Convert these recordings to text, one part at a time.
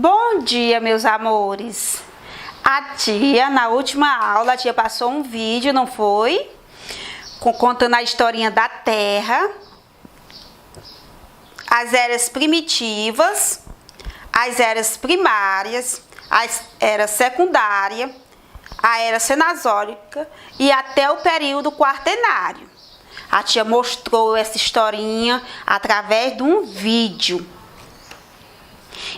Bom dia, meus amores. A tia, na última aula, a tia passou um vídeo, não foi? Contando a historinha da Terra, as eras primitivas, as eras primárias, a era secundária, a era cenozoica e até o período quaternário. A tia mostrou essa historinha através de um vídeo.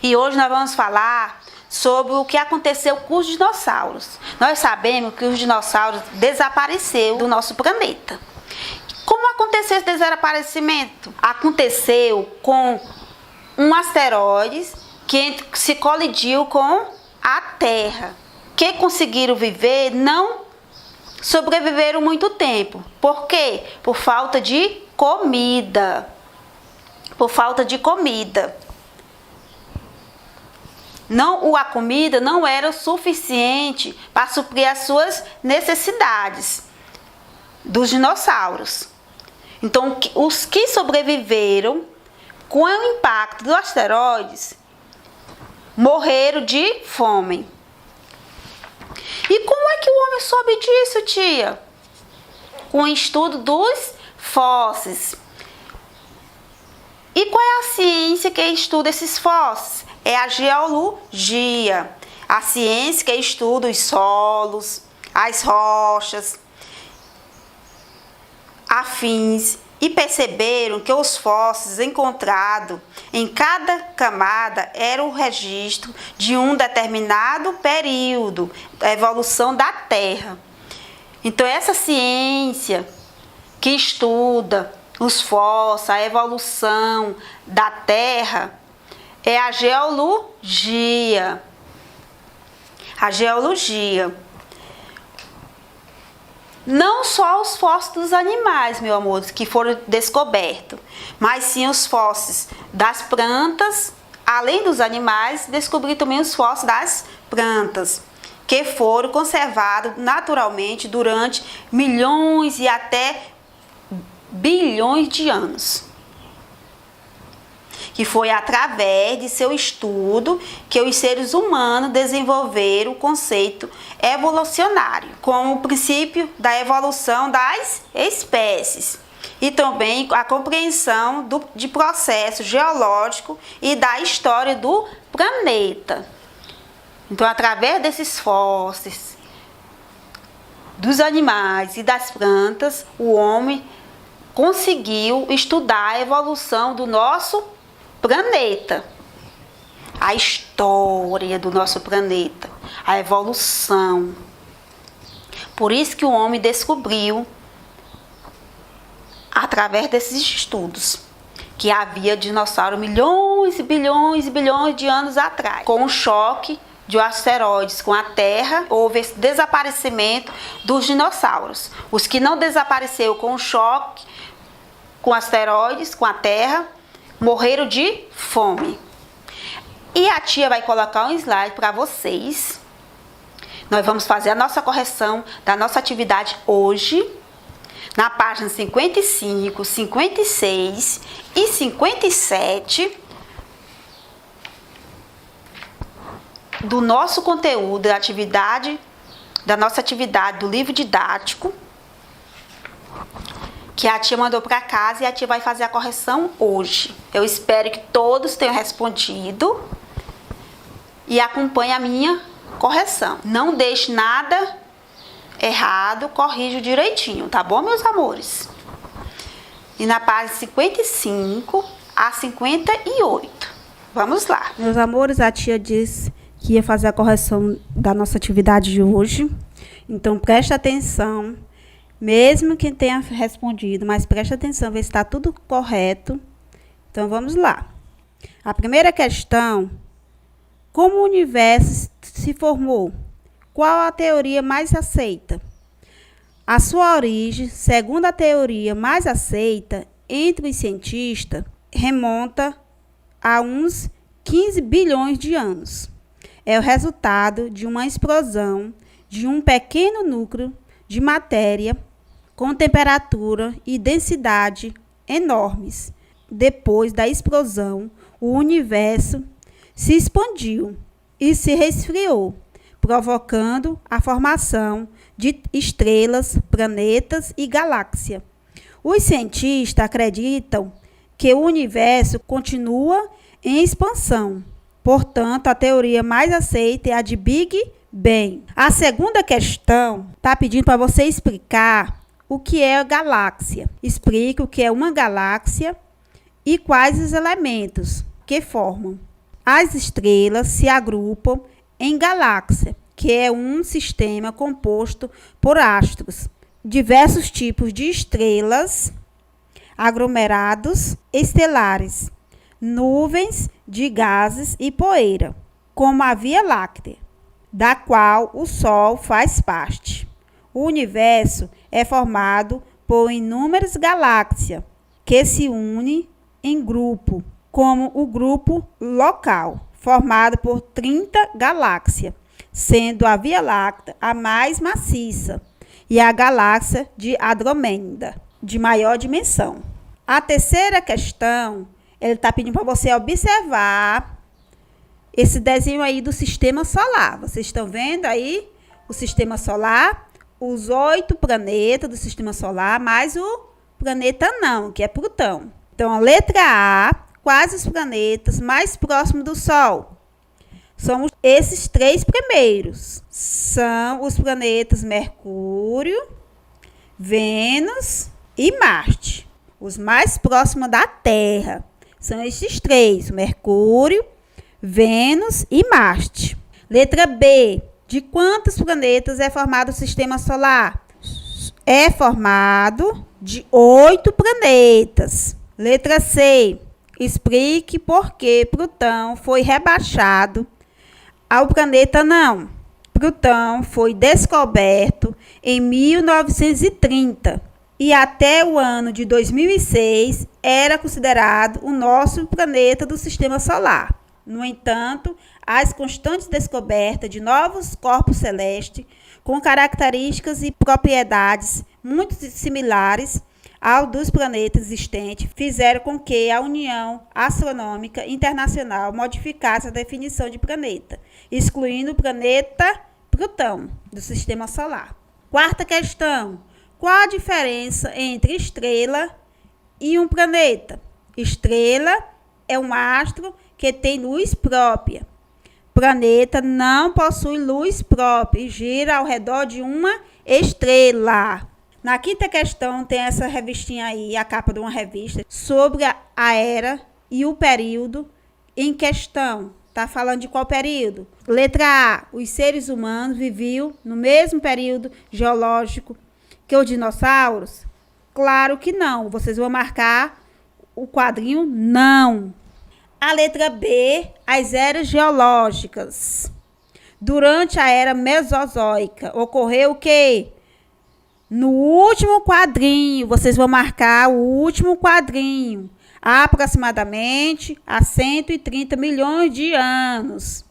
E hoje nós vamos falar sobre o que aconteceu com os dinossauros. Nós sabemos que os dinossauros desapareceram do nosso planeta. Como aconteceu esse desaparecimento? Aconteceu com um asteroide que se colidiu com a Terra. Que conseguiram viver não sobreviveram muito tempo. Por quê? Por falta de comida. Por falta de comida. A comida não era o suficiente para suprir as suas necessidades dos dinossauros. Então, os que sobreviveram com o impacto dos asteroides morreram de fome. E como é que o homem soube disso, tia? Com o estudo dos fósseis. E qual é a ciência que estuda esses fósseis? É a geologia, a ciência que estuda os solos, as rochas, afins, e perceberam que os fósseis encontrados em cada camada eram o registro de um determinado período da evolução da Terra. Então, essa ciência que estuda os fósseis, a evolução da Terra, é a geologia. A geologia. Não só os fósseis dos animais, meu amor, que foram descobertos, mas sim os fósseis das plantas, além dos animais, descobri também os fósseis das plantas, que foram conservados naturalmente durante milhões e até bilhões de anos. Que foi através de seu estudo que os seres humanos desenvolveram o conceito evolucionário, como o princípio da evolução das espécies, e também a compreensão de processo geológico e da história do planeta. Então, através desses fósseis, dos animais e das plantas, o homem conseguiu estudar a evolução do nosso planeta, a história do nosso planeta, a evolução. Por isso que o homem descobriu, através desses estudos, que havia dinossauro milhões e bilhões e bilhões de anos atrás. Com o choque de asteroides com a Terra, houve esse desaparecimento dos dinossauros. Os que não desapareceram com o choque com asteroides, com a Terra, morreram de fome. E a tia vai colocar um slide para vocês. Nós vamos fazer a nossa correção da nossa atividade hoje, na página 55, 56 e 57 do nosso conteúdo, da nossa atividade do livro didático, que a tia mandou para casa, e a tia vai fazer a correção hoje. Eu espero que todos tenham respondido e acompanhe a minha correção. Não deixe nada errado, corrija direitinho, tá bom, meus amores? E na página 55 a 58. Vamos lá. Meus amores, a tia disse que ia fazer a correção da nossa atividade de hoje. Então, preste atenção. Mesmo quem tenha respondido, mas preste atenção, ver se está tudo correto. Então, vamos lá. A primeira questão: como o universo se formou? Qual a teoria mais aceita? A sua origem, segundo a teoria mais aceita entre os cientistas, remonta a uns 15 bilhões de anos. É o resultado de uma explosão de um pequeno núcleo de matéria com temperatura e densidade enormes. Depois da explosão, o universo se expandiu e se resfriou, provocando a formação de estrelas, planetas e galáxias. Os cientistas acreditam que o universo continua em expansão. Portanto, a teoria mais aceita é a de Big Bang. A segunda questão está pedindo para você explicar o que é a galáxia. Explique o que é uma galáxia e quais os elementos que formam. As estrelas se agrupam em galáxia, que é um sistema composto por astros, diversos tipos de estrelas, aglomerados estelares, nuvens de gases e poeira, como a Via Láctea, da qual o Sol faz parte. O universo é formado por inúmeras galáxias que se unem em grupo, como o grupo local, formado por 30 galáxias, sendo a Via Láctea a mais maciça e a galáxia de Andrômeda, de maior dimensão. A terceira questão, ele está pedindo para você observar esse desenho aí do sistema solar. Vocês estão vendo aí o sistema solar, os 8 planetas do sistema solar, mais o planeta não, que é Plutão. Então, a letra A, quais os planetas mais próximos do Sol? São esses 3 primeiros. São os planetas Mercúrio, Vênus e Marte. Os mais próximos da Terra são esses 3, Mercúrio, Vênus e Marte. Letra B, de quantos planetas é formado o sistema solar? É formado de 8 planetas. Letra C, explique por que Plutão foi rebaixado ao planeta não. Plutão foi descoberto em 1930 e até o ano de 2006 era considerado o nosso planeta do sistema solar. No entanto, as constantes descobertas de novos corpos celestes com características e propriedades muito similares ao dos planetas existentes fizeram com que a União Astronômica Internacional modificasse a definição de planeta, excluindo o planeta Plutão do sistema solar. Quarta questão. Qual a diferença entre estrela e um planeta? Estrela é um astro que tem luz própria. Planeta não possui luz própria e gira ao redor de uma estrela. Na quinta questão tem essa revistinha aí, a capa de uma revista, sobre a era e o período em questão. Está falando de qual período? Letra A. Os seres humanos viviam no mesmo período geológico que os dinossauros? Claro que não. Vocês vão marcar o quadrinho não. A letra B. As eras geológicas. Durante a era Mesozoica, ocorreu o quê? No último quadrinho, vocês vão marcar o último quadrinho. Aproximadamente há 130 milhões de anos.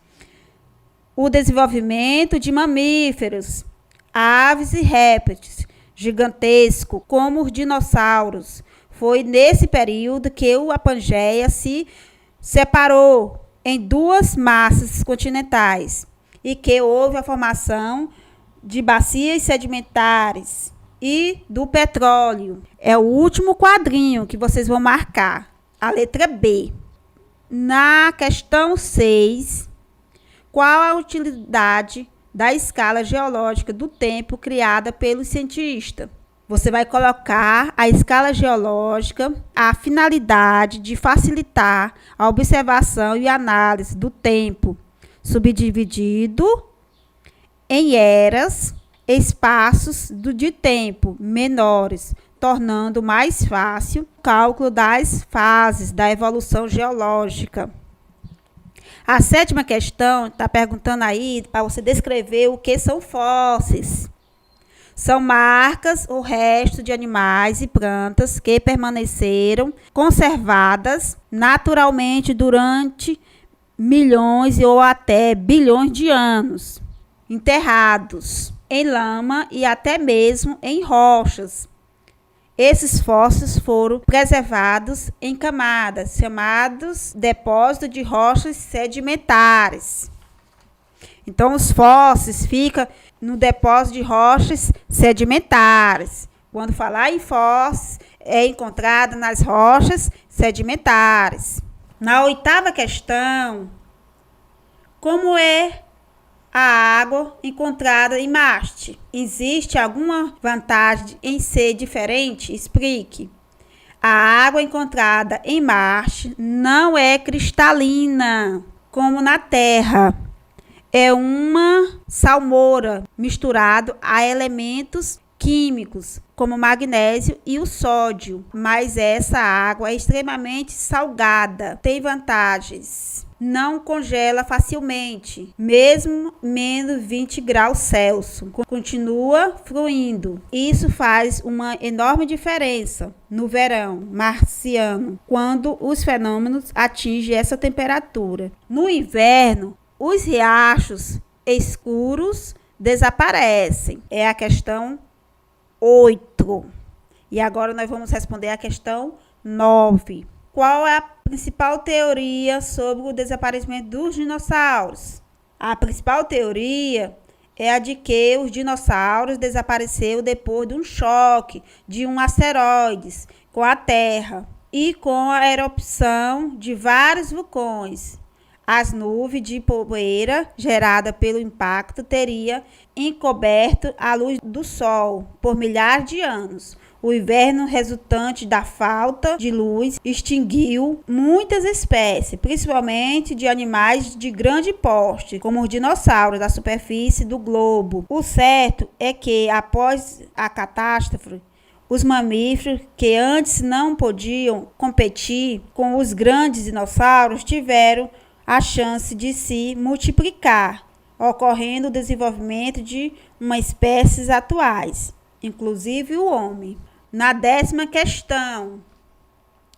O desenvolvimento de mamíferos, aves e répteis gigantescos, como os dinossauros. Foi nesse período que a Pangeia se separou em 2 massas continentais e que houve a formação de bacias sedimentares e do petróleo. É o último quadrinho que vocês vão marcar, a letra B. Na questão 6, qual a utilidade da escala geológica do tempo criada pelos cientistas? Você vai colocar a escala geológica, a finalidade de facilitar a observação e análise do tempo, subdividido em eras, espaços de tempo menores, tornando mais fácil o cálculo das fases da evolução geológica. A 7ª questão está perguntando aí para você descrever o que são fósseis. São marcas ou restos de animais e plantas que permaneceram conservadas naturalmente durante milhões ou até bilhões de anos, enterrados em lama e até mesmo em rochas. Esses fósseis foram preservados em camadas, chamados depósitos de rochas sedimentares. Então, os fósseis ficam no depósito de rochas sedimentares. Quando falar em fósseis, é encontrado nas rochas sedimentares. Na 8ª questão, como é a água encontrada em Marte? Existe alguma vantagem em ser diferente? Explique. A água encontrada em Marte não é cristalina, como na Terra. É uma salmoura misturado a elementos químicos, como o magnésio e o sódio. Mas essa água é extremamente salgada. Tem vantagens. Não congela facilmente, mesmo menos 20 graus Celsius. Continua fluindo. Isso faz uma enorme diferença no verão marciano, quando os fenômenos atingem essa temperatura. No inverno, os riachos escuros desaparecem. É a questão 8. E agora nós vamos responder a questão 9. Qual é a principal teoria sobre o desaparecimento dos dinossauros? A principal teoria é a de que os dinossauros desapareceram depois de um choque de um asteroide com a Terra e com a erupção de vários vulcões. As nuvens de poeira gerada pelo impacto teria encoberto a luz do Sol por milhares de anos. O inverno resultante da falta de luz extinguiu muitas espécies, principalmente de animais de grande porte, como os dinossauros da superfície do globo. O certo é que, após a catástrofe, os mamíferos que antes não podiam competir com os grandes dinossauros tiveram a chance de se multiplicar, ocorrendo o desenvolvimento de uma espécies atuais, inclusive o homem. Na 10ª questão,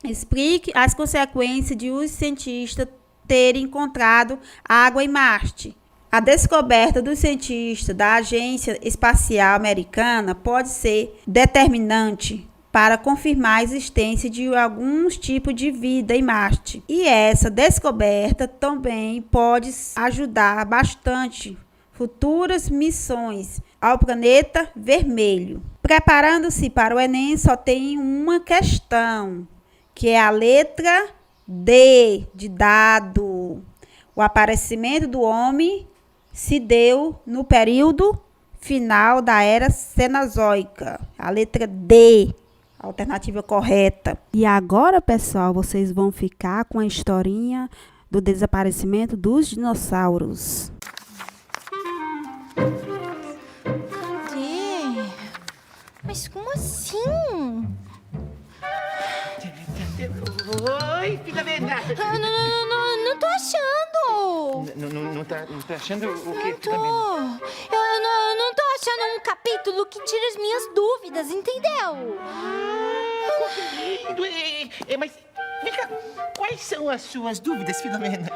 explique as consequências de os cientistas terem encontrado água em Marte. A descoberta dos cientistas da Agência Espacial Americana pode ser determinante para confirmar a existência de alguns tipos de vida em Marte. E essa descoberta também pode ajudar bastante futuras missões ao planeta vermelho. Preparando-se para o Enem, só tem uma questão, que é a letra D de dado. O aparecimento do homem se deu no período final da Era Cenozoica. A letra D. A alternativa correta. E agora, pessoal, vocês vão ficar com a historinha do desaparecimento dos dinossauros. Cadê? Mas como assim? Oi, Filomena! Não tô achando! Não tá achando o quê, Não tô. Filomena? Eu não tô achando um capítulo que tire as minhas dúvidas, entendeu? Mas, vem cá, quais são as suas dúvidas, Filomena?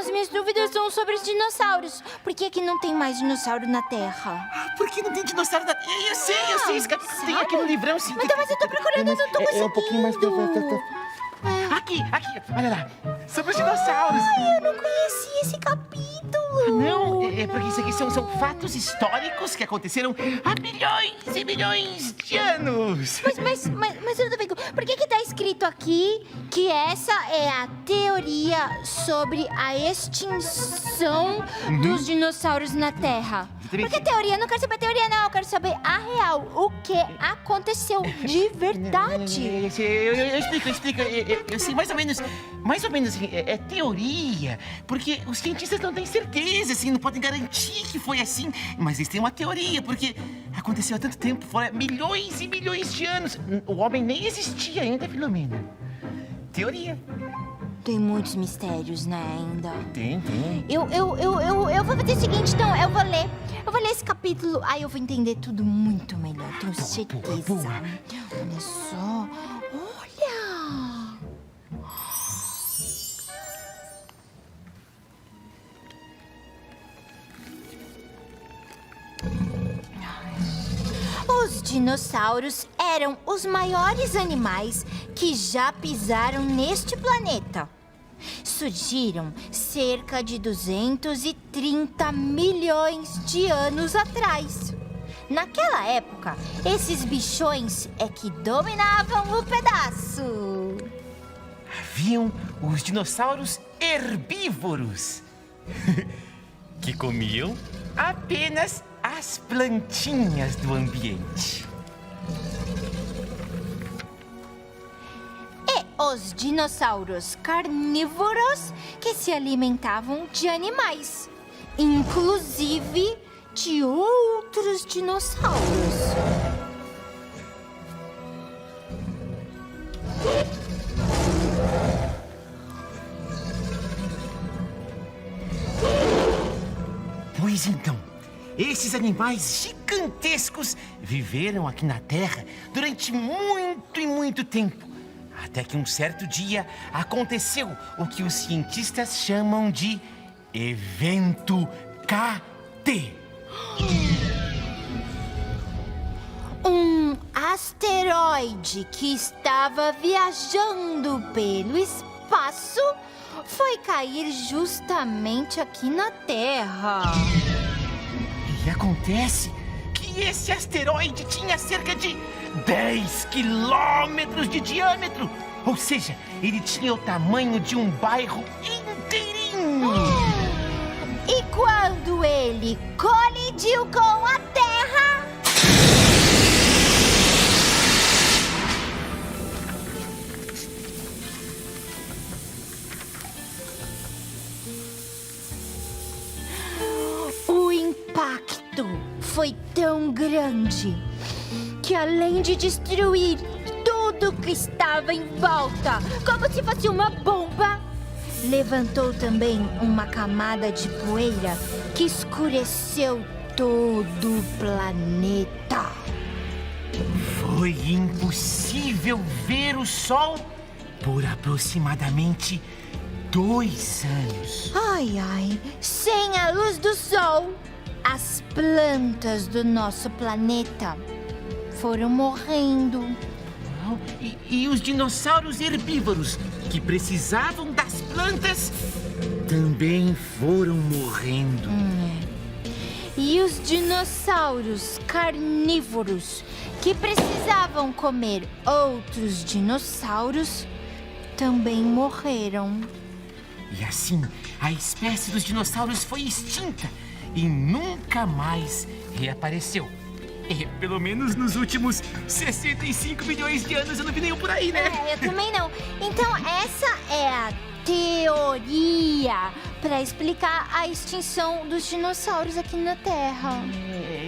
As minhas dúvidas são sobre os dinossauros. Por que não tem mais dinossauro na Terra? Por que não tem dinossauro da... Eu sei, esse capítulo tem aqui no livrão, sim. Mas eu tô procurando, eu não tô conseguindo. É um pouquinho mais... Aqui, olha lá. Sobre os dinossauros. Ai, eu não conhecia esse capítulo. Não, é porque isso aqui são fatos históricos que aconteceram há milhões e milhões de anos. Mas eu não tô vendo. Por que tá escrito aqui que essa é a teoria sobre a extinção dos dinossauros na Terra? Porque teoria, eu não quero saber teoria, não. Eu quero saber a real. O que aconteceu de verdade. Eu explico. Eu sei mais ou menos assim, é teoria, porque os cientistas não têm certeza, assim, não podem garantir que foi assim, mas eles têm uma teoria, porque aconteceu há tanto tempo, fora milhões e milhões de anos. O homem nem existia ainda, Filomena. Teoria. Tem muitos mistérios, né, ainda. Tem. Eu vou fazer o seguinte, então, eu vou ler esse capítulo, aí eu vou entender tudo muito melhor, tenho certeza. Olha só, olha! Os dinossauros eram os maiores animais que já pisaram neste planeta. Surgiram cerca de 230 milhões de anos atrás. Naquela época, esses bichões é que dominavam o pedaço. Haviam os dinossauros herbívoros, que comiam apenas as plantinhas do ambiente. E os dinossauros carnívoros, que se alimentavam de animais, inclusive de outros dinossauros. Pois então, esses animais gigantescos viveram aqui na Terra durante muito e muito tempo. Até que um certo dia aconteceu o que os cientistas chamam de Evento KT. Um asteroide que estava viajando pelo espaço foi cair justamente aqui na Terra. E acontece que esse asteroide tinha cerca de 10 quilômetros de diâmetro. Ou seja, ele tinha o tamanho de um bairro inteirinho. E quando ele colidiu com a Terra, o impacto foi tão grande que, além de destruir tudo que estava em volta, como se fosse uma bomba, levantou também uma camada de poeira que escureceu todo o planeta. Foi impossível ver o sol por aproximadamente 2 anos. Ai, ai, sem a luz do sol, as plantas do nosso planeta foram morrendo. E os dinossauros herbívoros, que precisavam das plantas, também foram morrendo. E os dinossauros carnívoros, que precisavam comer outros dinossauros, também morreram. E assim, a espécie dos dinossauros foi extinta e nunca mais reapareceu. Pelo menos nos últimos 65 milhões de anos eu não vi nenhum por aí, né? Eu também não. Então essa é a teoria para explicar a extinção dos dinossauros aqui na Terra.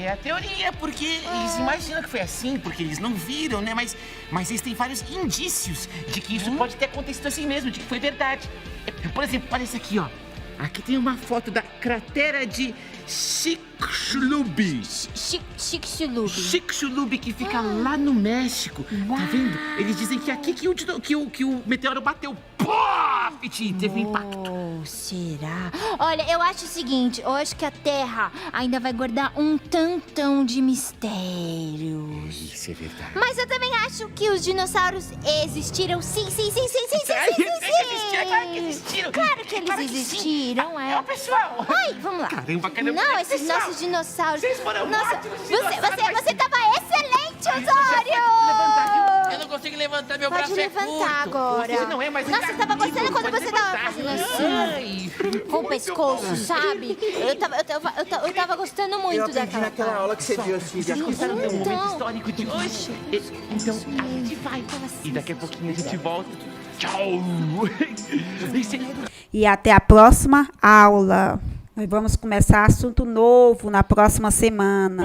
É a teoria, porque eles imaginam que foi assim, porque eles não viram, né? Mas eles têm vários indícios de que isso pode ter acontecido assim mesmo, de que foi verdade. Por exemplo, olha isso aqui, ó. Aqui tem uma foto da cratera de Chicxulub. Chicxulub, que fica lá no México. Tá vendo? Eles dizem que aqui que o meteoro bateu. Pô! E teve um impacto. Será? Olha, eu acho o seguinte, eu acho que a Terra ainda vai guardar um tantão de mistérios. Isso é verdade. Mas eu também acho que os dinossauros existiram, sim. Claro que existiram. Claro que eles existiram, é. Ó, pessoal. Ai, vamos lá. Caramba. Não, esses pessoal. nossos dinossauros. Vocês foram Nossa, ótimos você dinossauros. tava excelente, Isso, já pode Osório! levantar, viu? Eu não consigo levantar, meu Pode braço levantar é curto. agora. Você não é, mas Nossa, ele eu tava amigo, gostando quando pode você tava levantar. fazendo assim. Ai. Com o pescoço, sabe? Eu tava gostando muito daquela Naquela aula que você viu, Silvia. Já começaram a ver um momento Então. histórico de hoje. Então, a gente vai. E daqui a pouquinho a gente volta. Tchau! E até a próxima aula. Nós vamos começar assunto novo na próxima semana.